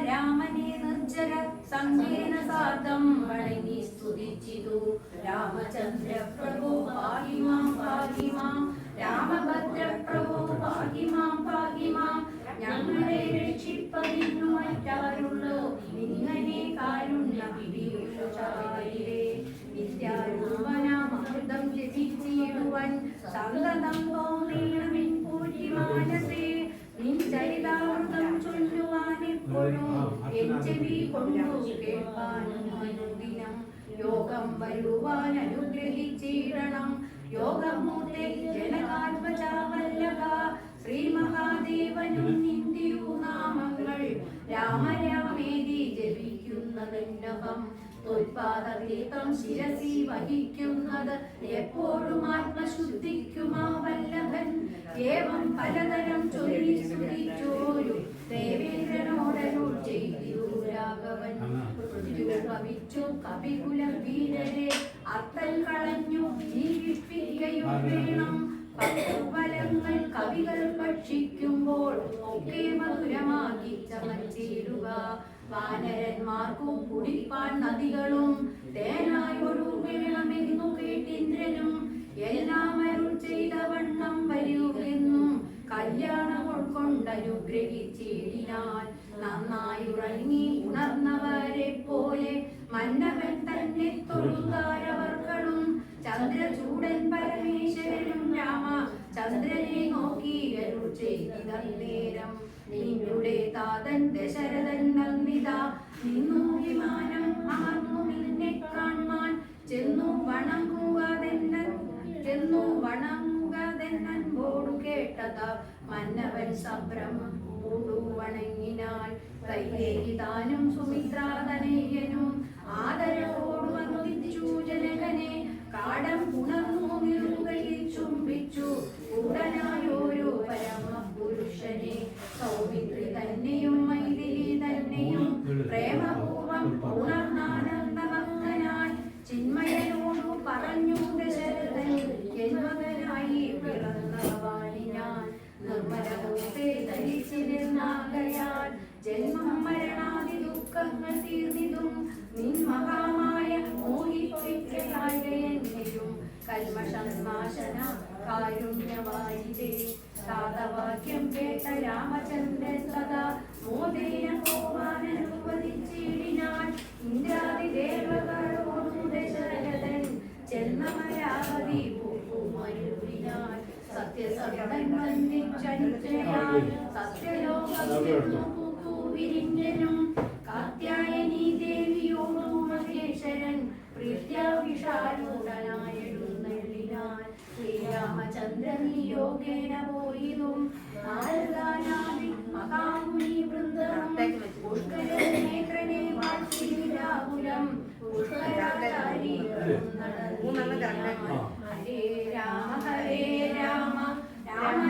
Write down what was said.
രാമനെ നിർജ്ജര സംഗേന സാർദ്ധം വണങ്ങി സ്തുതിച്ചിതു. രാമചന്ദ്ര പ്രഭോ പാഹി മാം പാഹി മാം, രാമഭദ്ര പ്രഭോ പാഹി മാം പാഹി മാം. ഞങ്ങളെ രക്ഷിപ്പതിന്നു മറ്റാരുള്ളോ, നിങ്ങനെ കാരുണ്യ വിധിയുഷാരിലേ. വിദ്യാരൂപനാമൃതം രചിച്ചിടുവൻ സന്തതം തോന്നിയവിൻ പൂജി മാനസേ. നിൻ ചരിതാമൃതം ചൊല്ലുവാനെപ്പോഴും എൻ ചെവി കൊണ്ടു കേൾപ്പാനും അനുദിനം. യോഗം വരുവാൻ അനുഗ്രഹിച്ചിടണം യോഗമൂർത്തെ ജനകാത്മജ വല്ലഭ. ശ്രീ മഹാദേവനും നിന്ദിരുനാമങ്ങൾ രാമ രാമേതി ജപിക്കുന്നതന്നകം. തൊൽപാദതീർത്ഥം ശിരസി വഹിക്കുന്നത് എപ്പോഴും ആത്മശുദ്ധിക്കുമാ വല്ലഭൻ. ഏവം പലതരം ചൊല്ലി സ്തുതിച്ചോരു ദേവേന്ദ്രനോടരുൾ ചെയ്തു രാഘവൻ. പവിച്ചു കവികുല വീരരെ അത്തൽ കളഞ്ഞു ജീവിപ്പിക്കുകയും വേണം. ഫലങ്ങൾ കവികൾ ഭക്ഷിക്കുമ്പോൾ ഒക്കെ മധുരമാക്കി ചമച്ചിടുക. വാനരന്മാർക്കും കുടിപ്പാൻ നദികളും തേനായൊരു വേണമെന്നു കേട്ടിന്ദ്രനും. എല്ലാം അരുൾ ചെയ്ത വണ്ണം വരുമെന്നും കല്യാണം ഉൾക്കൊണ്ടനുഗ്രഹിച്ചിടിനാൻ. നന്നായി ഉറങ്ങി ഉണർന്നവരെ പോലെ മന്നവൻ തന്നെ തൊഴുതാരവർകളും. ചന്ദ്രചൂടൻ പരമേശ്വരനും രാമ ചന്ദ്രനെ നോക്കി അരുൾ ചെയ്തന്നേരം. നിന്നുടെ താതൻ ദശരഥൻ നന്ദിത നിന്നു വിമാനം അമർന്നു നിന്നെ കാണാൻ. ചെന്നു വണങ്ങുകതെന്നോടു കേട്ടത് മന്നവൻ സംഭ്രമം കൂടു വണങ്ങിനാൻ. കൈകേയി താനും സുമിത്രാതനയ്യനും ആദരവോടു വന്ദിച്ചു ജനകനെ. കാടം പുണർന്നു നിറുകയിൽ ചുംബിച്ചു ഉടനായോരു പരമപുരുഷനെ. സൗമിത്രി തന്നെയും മൈഥിലി തന്നെയും പ്രേമപൂർവം ഉണർന്നാനന്ദമഗ്നായി ചിന്മയനോടു പറഞ്ഞു ദശരഥൻ. ജന്മകനായി പിറന്നവാനി ഞാൻ നിർമ്മലമൂർത്തെ ധരിച്ചിരുന്നാകയാൽ. ജന്മം മരണാദി ദുഃഖങ്ങൾ തീർന്നിതും നിൻ മഹാമായ മോഹിപ്പിക്കയായെങ്കിലും. കൽമഷനാശന കാരുണ്യവാരിതേ. സാധവാക്യം കേട്ട രാമചന്ദ്രൻ സദാ മോദേന പോവാനനുവദിച്ചിടിനാൻ. ഇന്ദ്രാദി ദേവകളോടു ദശരഥൻ ജന്മമരാവതി പൂക്കുമരുളിനാൻ. സത്യസന്ധൻ വന്ദിച്ചനുജയാൽ സത്യലോകം വിരിഞ്ഞനും. കാത്യായനി ദേവിയോടു മഹേശ്വരൻ പ്രീത്യാ വിഷാരൂഢനായെഴുന്നള്ളിനാൻ. ശ്രീരാമചന്ദ്രൻ യോഗേന പോയതും നാരദാനാദി മഹാമുനി വൃന്ദം. പുഷ്കരനേത്രനെ വാത്സല്യരാകുലം പുഷ്കരാചാരി നടന്നിനാൻ. ഹരേ രാമ രാമ രാമ